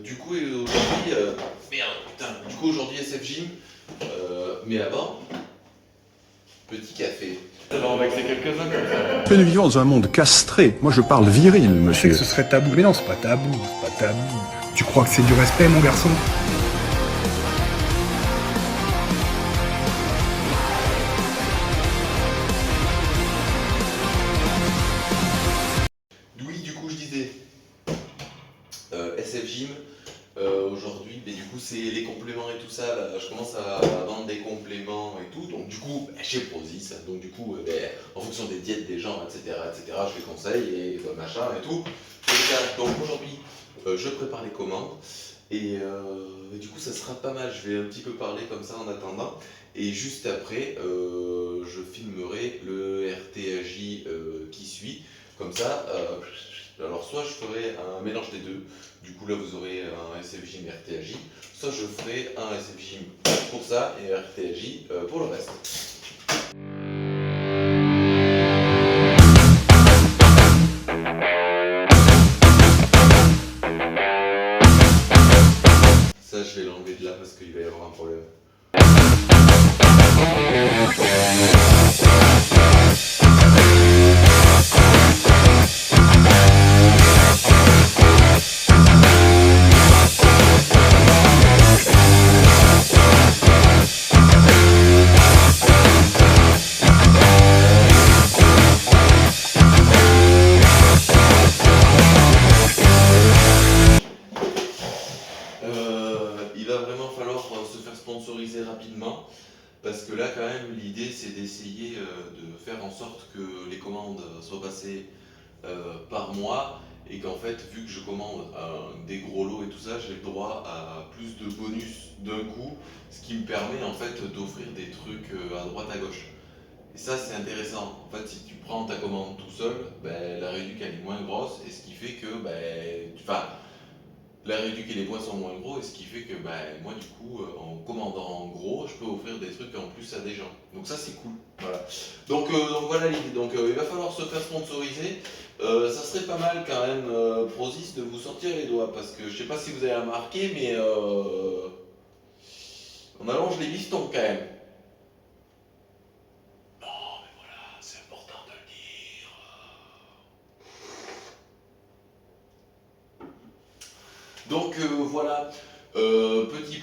Du coup, aujourd'hui, merde, putain, du coup, aujourd'hui, SF Gym, mais avant, petit café. Ça va en vexer quelques-uns comme ça. Mais nous vivons dans un monde castré. Moi, je parle viril, Je sais monsieur. que ce serait tabou, mais non, c'est pas tabou, c'est pas tabou. Tu crois que c'est du respect, mon garçon? Oui, du coup, je disais, SF Gym, aujourd'hui, mais du coup, c'est les compléments et tout ça. Là, je commence à vendre des compléments et tout. Donc, du coup, chez Prozis, donc, du coup, en fonction des diètes des gens, etc., je les conseille et machin et tout. Donc, aujourd'hui, je prépare les commandes. Et du coup, ça sera pas mal. Je vais un petit peu parler comme ça en attendant. Et juste après, je filmerai le RTAJ qui suit. Comme ça, alors soit je ferai un mélange des deux. Du coup, là, vous aurez un SF Gym RTAJ. Soit je ferai un SF Gym pour ça et un RTAJ pour le reste. Ça, je vais l'enlever de là parce qu'il va y avoir un problème. Il va vraiment falloir se faire sponsoriser rapidement parce que là quand même l'idée c'est d'essayer de faire en sorte que les commandes soient passées par mois et qu'en fait vu que je commande des gros lots et tout ça j'ai le droit à plus de bonus d'un coup, ce qui me permet en fait d'offrir des trucs à droite à gauche. Et ça c'est intéressant, en fait si tu prends ta commande tout seul, ben, la réduc elle est moins grosse et ce qui fait que la réduc et les points sont moins gros, et ce qui fait que moi du coup, en commandant en gros, je peux offrir des trucs en plus à des gens. Donc ça c'est cool. Voilà. Donc voilà l'idée. Donc il va falloir se faire sponsoriser. Ça serait pas mal quand même, Prozis, de vous sortir les doigts, parce que je sais pas si vous avez remarqué, mais on allonge les bifetons quand même. Non mais voilà, c'est important de le dire. Donc voilà, petit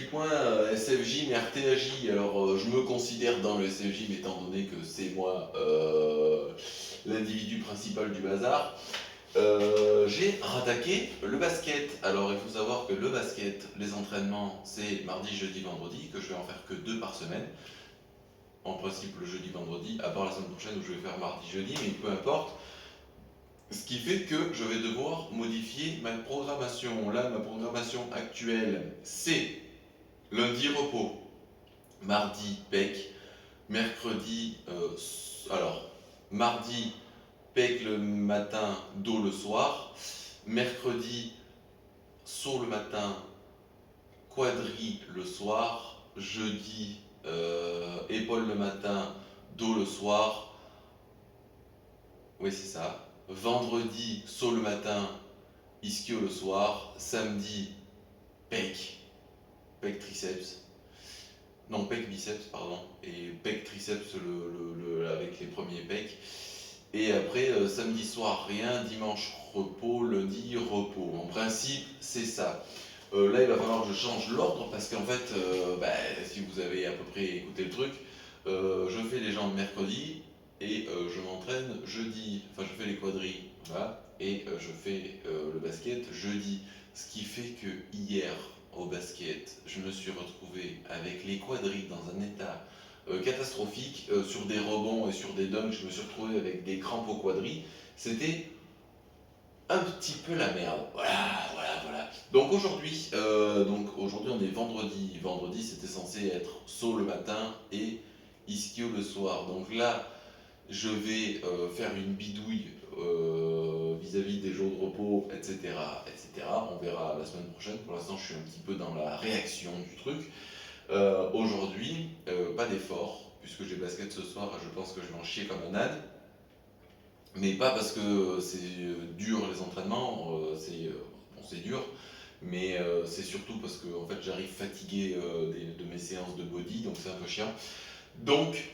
point SFJ mais RTAJ. Alors je me considère dans le SFJ étant donné que c'est moi l'individu principal du bazar. J'ai rattaqué le basket. Alors il faut savoir que le basket, les entraînements, c'est mardi, jeudi, vendredi, que je vais en faire que 2 par semaine. En principe le jeudi, vendredi, à part la semaine prochaine où je vais faire mardi, jeudi, mais peu importe. Ce qui fait que je vais devoir modifier ma programmation. Là, ma programmation actuelle, c'est lundi repos, mardi PEC, mercredi, mardi PEC le matin, dos le soir, mercredi saut le matin, quadri le soir, jeudi épaule le matin, dos le soir. Oui, c'est ça. Vendredi, saut le matin, ischio le soir. Samedi, pec, pec triceps. Non, pec biceps, pardon. Et pec triceps avec les premiers pecs. Et après, samedi soir, rien. Dimanche, repos. Lundi, repos. En principe, c'est ça. Là, il va falloir que je change l'ordre parce qu'en fait, si vous avez à peu près écouté le truc, je fais les jambes mercredi et je m'entraîne jeudi. Enfin, je fais les quadris, voilà, et je fais le basket jeudi. Ce qui fait que hier, au basket, je me suis retrouvé avec les quadris dans un état catastrophique. Sur des rebonds et sur des dunks, je me suis retrouvé avec des crampes aux quadris. C'était un petit peu la merde. Voilà. Donc aujourd'hui, on est vendredi. Vendredi, c'était censé être saut le matin et ischio le soir. Donc là, je vais faire une bidouille vis-à-vis des jours de repos, etc. On verra la semaine prochaine. Pour l'instant, je suis un petit peu dans la réaction du truc. Aujourd'hui, pas d'effort, puisque j'ai basket ce soir. Je pense que je vais en chier comme un âne. Mais pas parce que c'est dur les entraînements, c'est dur, mais c'est surtout parce que en fait, j'arrive fatigué de mes séances de body, donc c'est un peu chiant. Donc,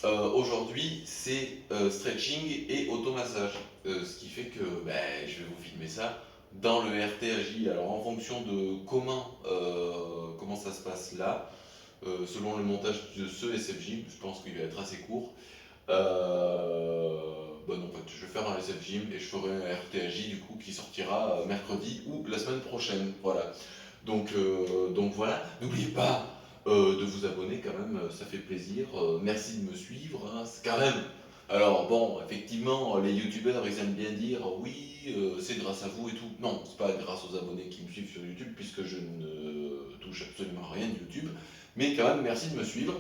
aujourd'hui, c'est stretching et automassage. Ce qui fait que ben, je vais vous filmer ça dans le RTAJ. Alors, en fonction de comment ça se passe là, selon le montage de ce SF Gym, je pense qu'il va être assez court. Bah non, en fait, je vais faire un SF Gym et je ferai un RTAJ du coup qui sortira mercredi ou la semaine prochaine. Voilà. Donc voilà. N'oubliez pas de vous abonner quand même, ça fait plaisir. Merci de me suivre, hein, c'est quand même. Alors bon, effectivement, les youtubeurs ils aiment bien dire oui, c'est grâce à vous et tout. Non, c'est pas grâce aux abonnés qui me suivent sur YouTube puisque je ne touche absolument rien de YouTube. Mais quand même, merci de me suivre.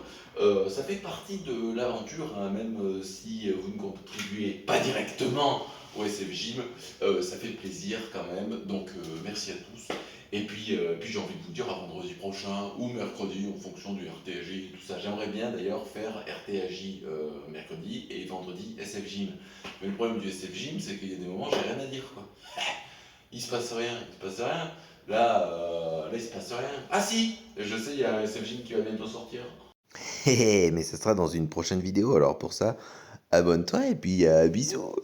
Ça fait partie de l'aventure, hein, même si vous ne contribuez pas directement au SF Gym, ça fait plaisir quand même. Donc merci à tous. Et puis j'ai envie de vous dire à vendredi prochain ou mercredi en fonction du RTAJ et tout ça. J'aimerais bien d'ailleurs faire RTAJ mercredi et vendredi SF Gym. Mais le problème du SF Gym, c'est qu'il y a des moments où j'ai rien à dire, quoi. Il se passe rien, il se passe rien. Là, il se passe rien. Ah si, je sais, il y a un SF Gym qui va bientôt sortir. Mais ce sera dans une prochaine vidéo, alors pour ça, abonne-toi et puis bisous.